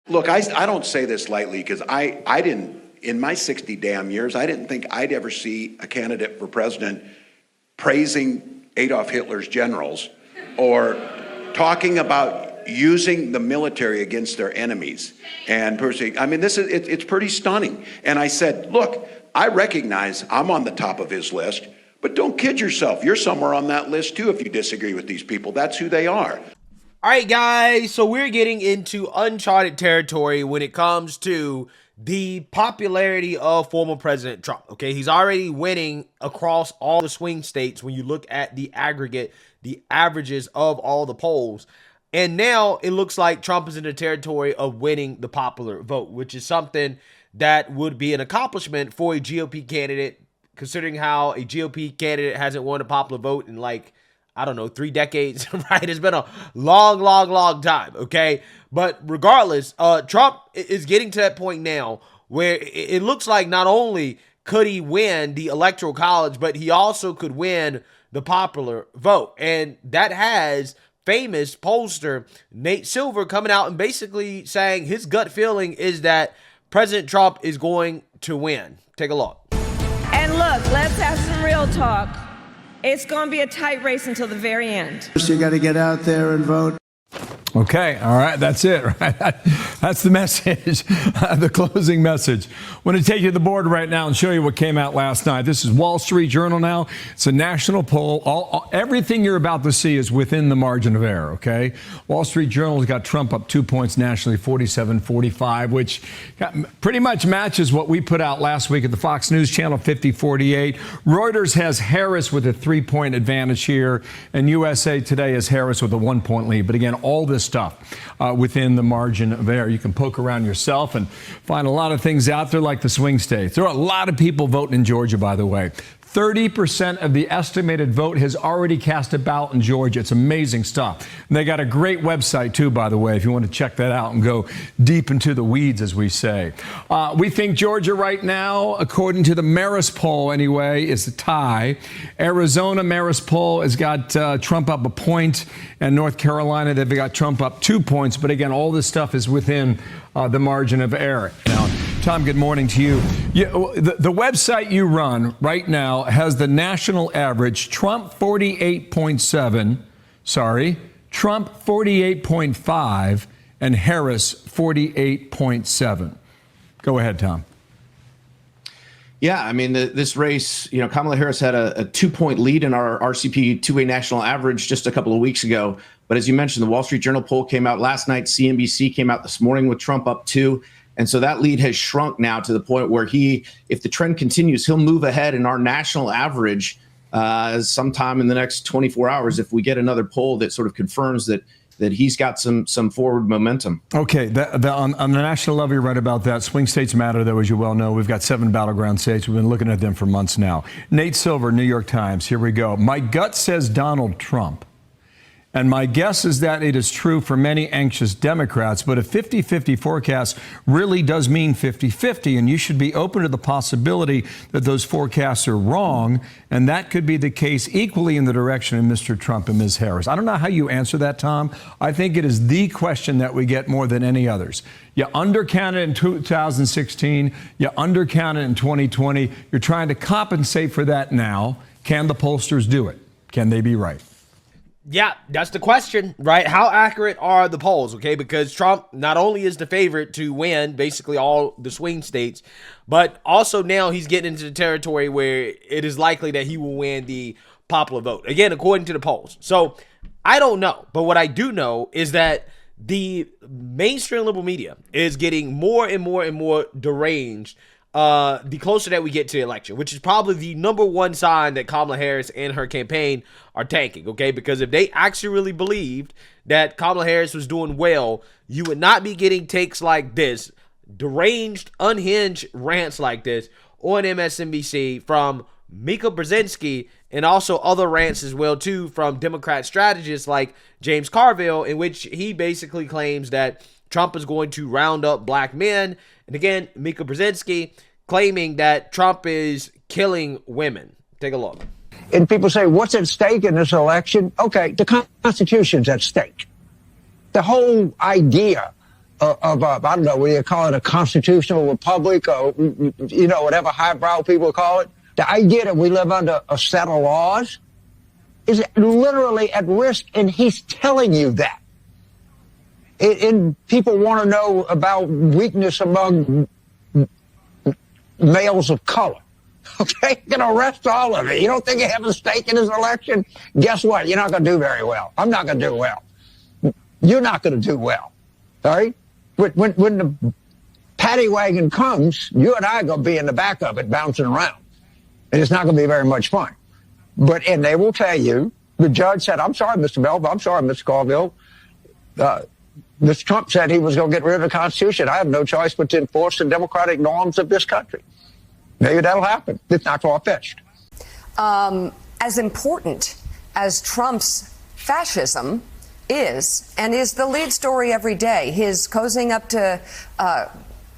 Look, I don't say this lightly because I didn't, in my 60 damn years, I didn't think I'd ever see a candidate for president praising Adolf Hitler's generals or talking about using the military against their enemies. And I mean, it's pretty stunning. And I said, look, I recognize I'm on the top of his list, but don't kid yourself. You're somewhere on that list too if you disagree with these people. That's who they are. All right, guys, so we're getting into uncharted territory when it comes to the popularity of former President Trump, okay? He's already winning across all the swing states when you look at the aggregate, the averages of all the polls. And now it looks like Trump is in the territory of winning the popular vote, which is something that would be an accomplishment for a GOP candidate, considering how a GOP candidate hasn't won a popular vote in like, I don't know, 3 decades, right? It's been a long time, okay? But regardless, Trump is getting to that point now where it looks like not only could he win the Electoral College, but he also could win the popular vote. And that has famous pollster Nate Silver coming out and basically saying his gut feeling is that President Trump is going to win. Take a look. And look, let's have some real talk. It's going to be a tight race until the very end. So you got to get out there and vote. Okay, all right, that's it, right? That's the message, the closing message. I want to take you to the board right now and show you what came out last night. This is Wall Street Journal now. It's a national poll. Everything you're about to see is within the margin of error, okay? Wall Street Journal's got Trump up 2 points nationally, 47-45, which pretty much matches what we put out last week at the Fox News Channel, 50-48. Reuters has Harris with a 3-point advantage here, and USA Today has Harris with a 1-point lead. But again, all this stuff within the margin of error. You can poke around yourself and find a lot of things out there like the swing states. There are a lot of people voting in Georgia, by the way. 30% of the estimated vote has already cast a ballot in Georgia. It's amazing stuff. And they got a great website, too, by the way, if you want to check that out and go deep into the weeds, as we say. We think Georgia right now, according to the Marist poll anyway, is a tie. Arizona Marist poll has got Trump up a point, and North Carolina, they've got Trump up 2 points. But again, all this stuff is within the margin of error. Now, Tom, good morning to you. The website you run right now has the national average, Trump 48.7, Trump 48.5, and Harris 48.7. Go ahead, Tom. Yeah, I mean, this race, Kamala Harris had a 2-point lead in our RCP two-way national average just a couple of weeks ago. But as you mentioned, the Wall Street Journal poll came out last night. CNBC came out this morning with Trump up 2. And so that lead has shrunk now to the point where if the trend continues, he'll move ahead in our national average sometime in the next 24 hours if we get another poll that sort of confirms that he's got some forward momentum. Okay, on the national level, you're right about that. Swing states matter, though, as you well know. We've got 7 battleground states. We've been looking at them for months now. Nate Silver, New York Times. Here we go. My gut says Donald Trump. And my guess is that it is true for many anxious Democrats, but a 50-50 forecast really does mean 50-50, and you should be open to the possibility that those forecasts are wrong, and that could be the case equally in the direction of Mr. Trump and Ms. Harris. I don't know how you answer that, Tom. I think it is the question that we get more than any others. You undercounted in 2016, you undercounted in 2020. You're trying to compensate for that now. Can the pollsters do it? Can they be right? Yeah, that's the question, right? How accurate are the polls, okay? Because Trump not only is the favorite to win basically all the swing states, but also now he's getting into the territory where it is likely that he will win the popular vote. Again, according to the polls. So I don't know, but what I do know is that the mainstream liberal media is getting more and more deranged the closer that we get to the election, which is probably the number one sign that Kamala Harris and her campaign are tanking, okay? Because if they actually really believed that Kamala Harris was doing well, you would not be getting takes like this, deranged, unhinged rants like this on MSNBC from Mika Brzezinski, and also other rants as well, too, from Democrat strategists like James Carville, in which he basically claims that Trump is going to round up black men. And again, Mika Brzezinski claiming that Trump is killing women. Take a look. And people say, what's at stake in this election? Okay, the Constitution's at stake. The whole idea I don't know, what do you call it, a constitutional republic, or, whatever highbrow people call it. I get it. We live under a set of laws. Is literally at risk, and he's telling you that. And people want to know about weakness among males of color. Okay, going to arrest all of it. You don't think you have a stake in his election? Guess what? You're not going to do very well. I'm not going to do well. You're not going to do well. All right? When the paddy wagon comes, you and I are going to be in the back of it bouncing around. And it's not going to be very much fun. And they will tell you, the judge said, I'm sorry, Mr. Melville, I'm sorry, Mr. Colville. Mr. Trump said he was going to get rid of the Constitution. I have no choice but to enforce the democratic norms of this country. Maybe that'll happen. It's not far-fetched. As important as Trump's fascism is, and is the lead story every day, his cozying up to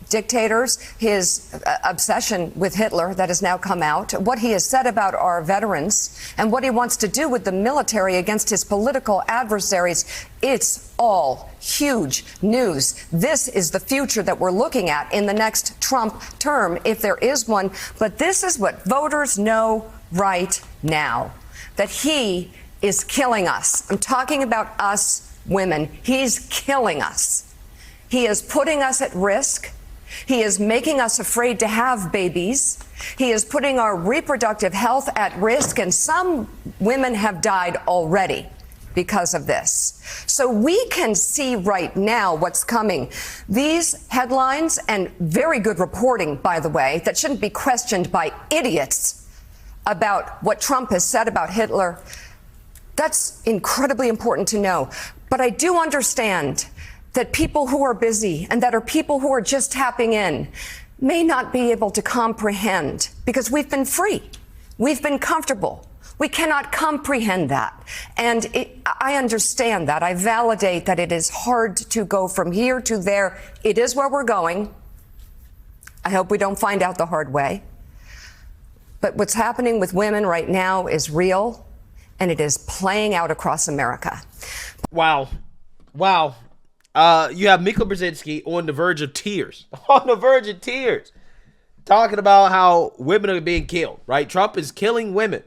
dictators, his obsession with Hitler that has now come out, what he has said about our veterans, and what he wants to do with the military against his political adversaries, it's all huge news. This is the future that we're looking at in the next Trump term, if there is one. But this is what voters know right now, that he is killing us. I'm talking about us women. He's killing us. He is putting us at risk. He is making us afraid to have babies. He is putting our reproductive health at risk, and some women have died already because of this. So we can see right now what's coming. These headlines, and very good reporting, by the way, that shouldn't be questioned by idiots about what Trump has said about Hitler, that's incredibly important to know. But I do understand that people who are busy and that are people who are just tapping in may not be able to comprehend, because we've been free. We've been comfortable. We cannot comprehend that. And I understand that. I validate that it is hard to go from here to there. It is where we're going. I hope we don't find out the hard way. But what's happening with women right now is real, and it is playing out across America. Wow. You have Mika Brzezinski on the verge of tears. On the verge of tears. Talking about how women are being killed, right? Trump is killing women.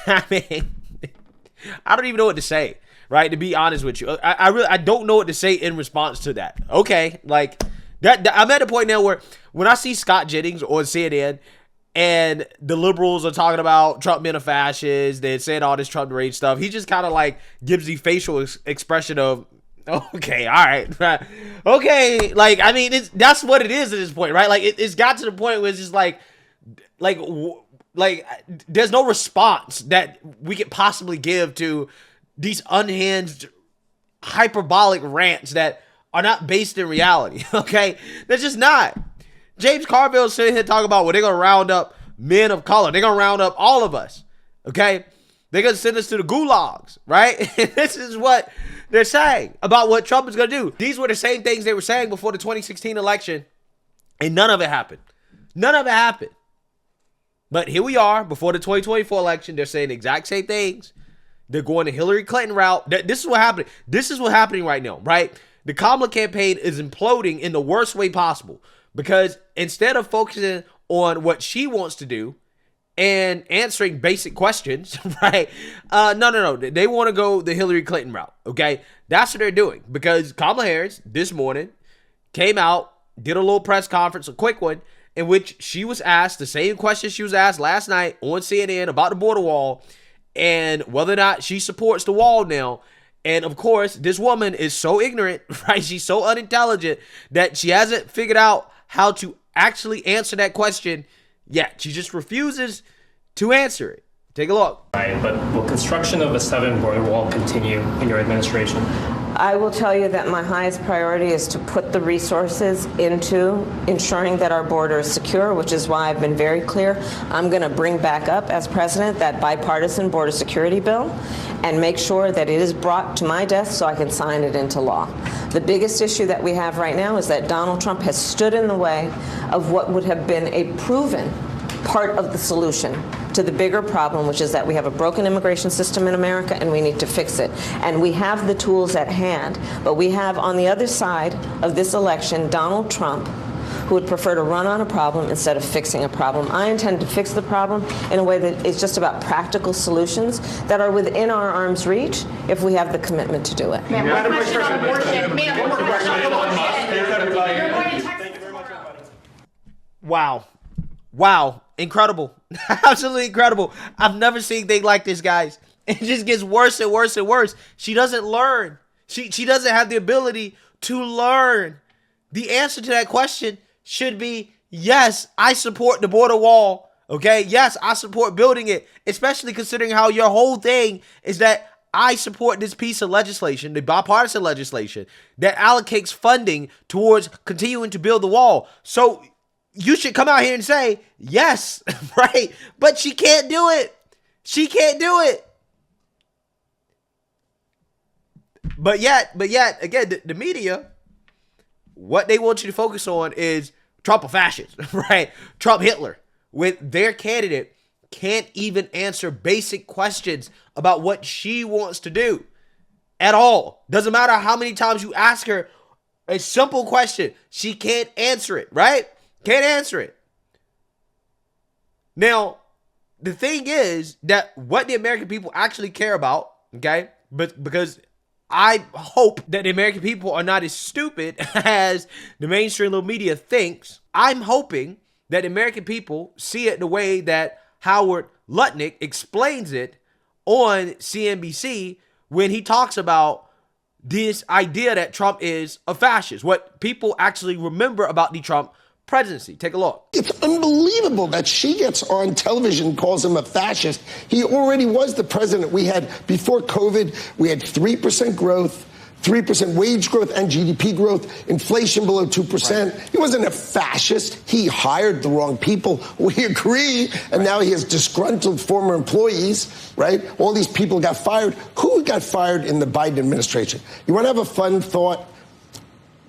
I mean, I don't even know what to say, right? To be honest with you. I don't know what to say in response to that. Okay, like, that I'm at a point now where when I see Scott Jennings on CNN and the liberals are talking about Trump being a fascist, they're saying all this Trump rage stuff, he just kind of like gives the facial expression of, okay, all right, okay, like, I mean, that's what it is at this point, right? Like, it's got to the point where it's just like there's no response that we could possibly give to these unhinged, hyperbolic rants that are not based in reality, okay? They're just not. James Carville's sitting here talking about, well, they're going to round up men of color. They're going to round up all of us, okay? They're going to send us to the gulags, right? This is what they're saying about what Trump is going to do. These were the same things they were saying before the 2016 election, and none of it happened. None of it happened. But here we are, before the 2024 election. They're saying the exact same things. They're going the Hillary Clinton route. This is what happened. This is what's happening right now, right? The Kamala campaign is imploding in the worst way possible, because instead of focusing on what she wants to do and answering basic questions, right? No. They want to go the Hillary Clinton route, okay? That's what they're doing, because Kamala Harris this morning came out, did a little press conference, a quick one, in which she was asked the same question she was asked last night on CNN about the border wall and whether or not she supports the wall now. And of course, this woman is so ignorant, right? She's so unintelligent that she hasn't figured out how to actually answer that question yet. She just refuses to answer it. Take a look. But will construction of a southern border wall continue in your administration? I will tell you that my highest priority is to put the resources into ensuring that our border is secure, which is why I've been very clear. I'm going to bring back up, as president, that bipartisan border security bill and make sure that it is brought to my desk so I can sign it into law. The biggest issue that we have right now is that Donald Trump has stood in the way of what would have been a proven part of the solution to the bigger problem, which is that we have a broken immigration system in America and we need to fix it. And we have the tools at hand, but we have on the other side of this election Donald Trump, who would prefer to run on a problem instead of fixing a problem. I intend to fix the problem in a way that is just about practical solutions that are within our arm's reach if we have the commitment to do it. Ma'am, one question on abortion. Ma'am, one question on abortion. Wow. Incredible. Absolutely incredible. I've never seen anything like this, guys. It just gets worse and worse and worse. She doesn't learn. She doesn't have the ability to learn. The answer to that question should be, yes, I support the border wall. Okay? Yes, I support building it, especially considering how your whole thing is that I support this piece of legislation, the bipartisan legislation, that allocates funding towards continuing to build the wall. So you should come out here and say, yes, right? But she can't do it. She can't do it. But yet, again, the media, what they want you to focus on is Trump a fascist, right? Trump Hitler, with their candidate can't even answer basic questions about what she wants to do at all. Doesn't matter how many times you ask her a simple question, she can't answer it, right? Can't answer it. Now, the thing is that what the American people actually care about, okay, but because I hope that the American people are not as stupid as the mainstream little media thinks. I'm hoping that the American people see it the way that Howard Lutnick explains it on CNBC when he talks about this idea that Trump is a fascist. What people actually remember about the Trump presidency. Take a look. It's unbelievable that she gets on television and calls him a fascist. He already was the president. We had, before COVID, we had 3% growth, 3% wage growth and GDP growth, inflation below 2%. Right. He wasn't a fascist. He hired the wrong people. We agree. And now he has disgruntled former employees, right? All these people got fired. Who got fired in the Biden administration? You want to have a fun thought?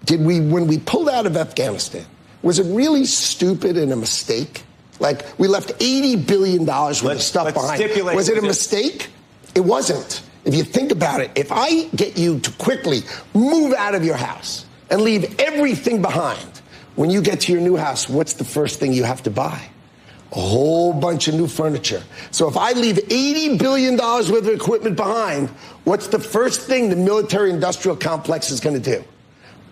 When we pulled out of Afghanistan, was it really stupid and a mistake? Like, we left $80 billion worth of stuff behind. Was it a mistake? It wasn't. If you think about it, if I get you to quickly move out of your house and leave everything behind, when you get to your new house, what's the first thing you have to buy? A whole bunch of new furniture. So if I leave $80 billion worth of equipment behind, what's the first thing the military-industrial complex is going to do?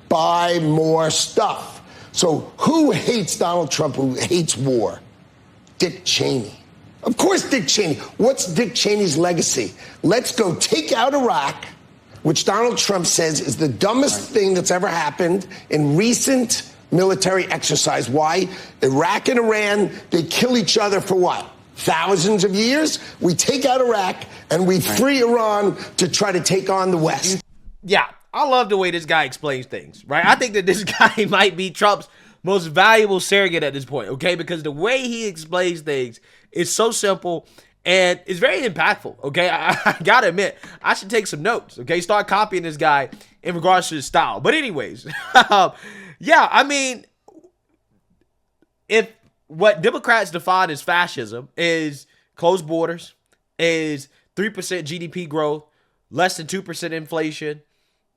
Buy more stuff. So who hates Donald Trump, who hates war? Dick Cheney. Of course, Dick Cheney. What's Dick Cheney's legacy? Let's go take out Iraq, which Donald Trump says is the dumbest thing that's ever happened in recent military exercise. Why? Iraq and Iran, they kill each other for what? Thousands of years? We take out Iraq and we free Iran to try to take on the West. Yeah. I love the way this guy explains things, right? I think that this guy might be Trump's most valuable surrogate at this point, okay? Because the way he explains things is so simple and it's very impactful, okay? I gotta admit, I should take some notes, okay? Start copying this guy in regards to his style. But anyways, yeah, I mean, if what Democrats define as fascism is closed borders, is 3% GDP growth, less than 2% inflation,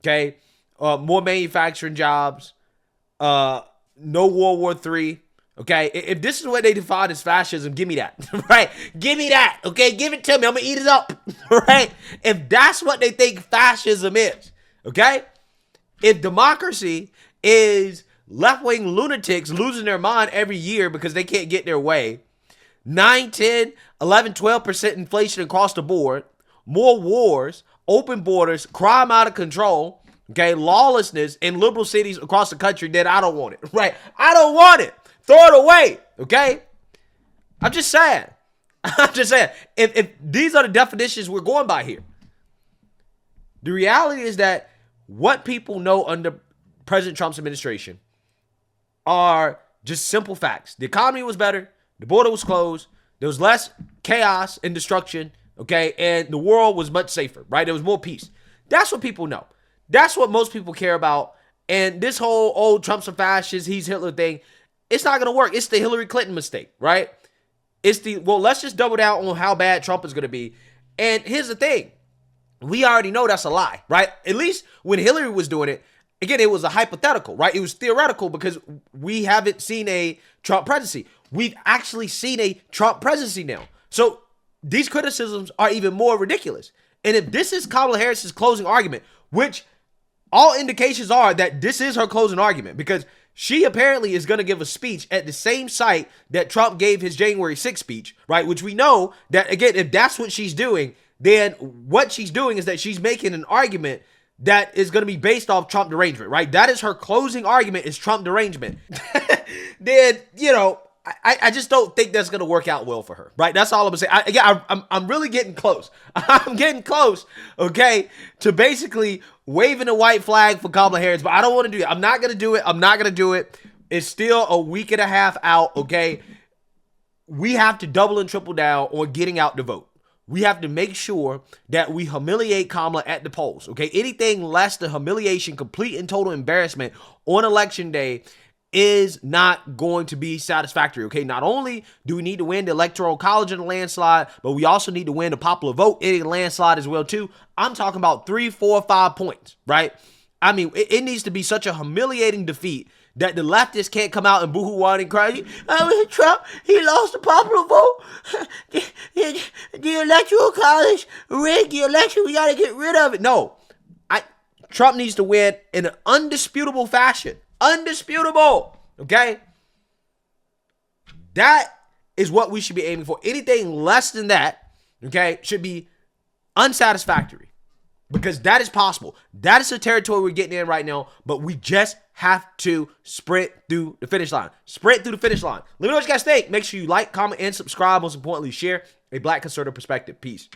okay, more manufacturing jobs, no World War III, okay? If this is what they define as fascism, give me that, right? Give me that, okay? Give it to me. I'm going to eat it up, right? If that's what they think fascism is, okay? If democracy is left-wing lunatics losing their mind every year because they can't get their way, 9, 10, 11, 12% inflation across the board, more wars, open borders, crime out of control, okay, lawlessness in liberal cities across the country, then I don't want it, right? I don't want it. Throw it away, okay? I'm just saying. I'm just saying. If these are the definitions we're going by here, the reality is that what people know under President Trump's administration are just simple facts. The economy was better. The border was closed. There was less chaos and destruction. Okay, and the world was much safer, right? There was more peace. That's what people know. That's what most people care about. And this whole, Trump's a fascist, he's Hitler thing, it's not going to work. It's the Hillary Clinton mistake, right? let's just double down on how bad Trump is going to be. And here's the thing. We already know that's a lie, right? At least when Hillary was doing it, again, it was a hypothetical, right? It was theoretical because we haven't seen a Trump presidency. We've actually seen a Trump presidency now. So these criticisms are even more ridiculous. And if this is Kamala Harris's closing argument, which all indications are that this is her closing argument, because she apparently is going to give a speech at the same site that Trump gave his January 6th speech, right? Which we know that, again, if that's what she's doing, then what she's doing is that she's making an argument that is going to be based off Trump derangement, right? That is her closing argument, is Trump derangement. Then, I just don't think that's going to work out well for her, right? That's all I'm going to say. I'm really getting close. I'm getting close, okay, to basically waving a white flag for Kamala Harris, but I don't want to do it. I'm not going to do it. It's still a week and a half out, okay? We have to double and triple down on getting out the vote. We have to make sure that we humiliate Kamala at the polls, okay? Anything less than humiliation, complete and total embarrassment on election day is not going to be satisfactory, okay? Not only do we need to win the Electoral College in a landslide, but we also need to win the popular vote in a landslide as well, too. I'm talking about 3, 4, 5 points, right? I mean, it needs to be such a humiliating defeat that the leftists can't come out and boo-hoo and cry. Trump, he lost the popular vote. The Electoral College rigged the election. We got to get rid of it. No, Trump needs to win in an undisputable fashion. Undisputable, okay? That is what we should be aiming for. Anything less than that, okay, should be unsatisfactory, because that is possible. That is the territory we're getting in right now, but we just have to sprint through the finish line. Sprint through the finish line. Let me know what you guys think. Make sure you like, comment, and subscribe. Most importantly, share a Black conservative perspective. Peace.